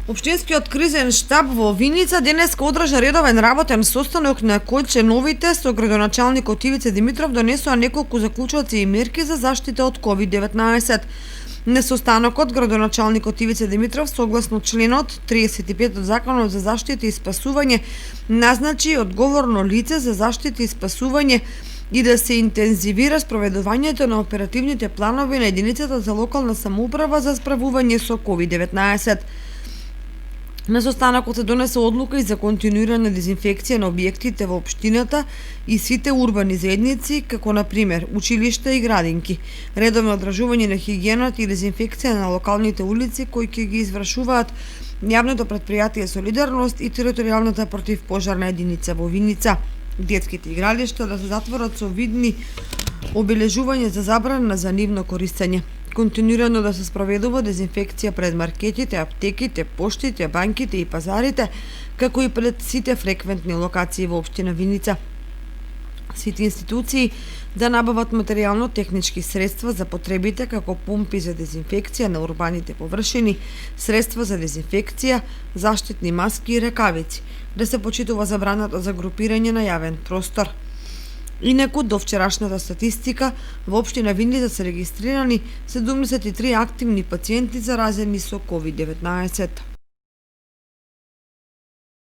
Општинскиот кризен штаб во Виница денеска одржа редовен работен состанок на кој членовите со градоначалникот Ивица Димитров донесоа неколку заклучоци и мерки за заштита од COVID-19. На состанокот градоначалникот Ивица Димитров согласно членот 35 од Законот за заштита и спасување назначи одговорно лице за заштита и спасување и да се интензивира спроведувањето на оперативните планови на единицата за локална самоуправа за справување со COVID-19. На состанокот се донесе одлука и за континуирана дезинфекција на објектите во општината и сите урбани заедници, како на пример училишта и градинки, редовно одржување на хигиената и дезинфекција на локалните улици кои ќе ги извршуваат јавното претпријатие Солидарност и територијалната противпожарна единица во Виница. Детските игралишта да се затворат со видни обележување за забрана за нивно користење. Континуирано да се спроведува дезинфекција пред маркетите, аптеките, поштите, банките и пазарите, како и пред сите фреквентни локации во општина Виница. Сите институции да набават материјално-технички средства за потребите како помпи за дезинфекција на урбаните површини, средства за дезинфекција, заштитни маски и ракавици, да се почитува забраната за групирање на јавен простор. Инаку, до вчерашната статистика, во општина Виница се регистрирани 73 активни пациенти заразени со COVID-19.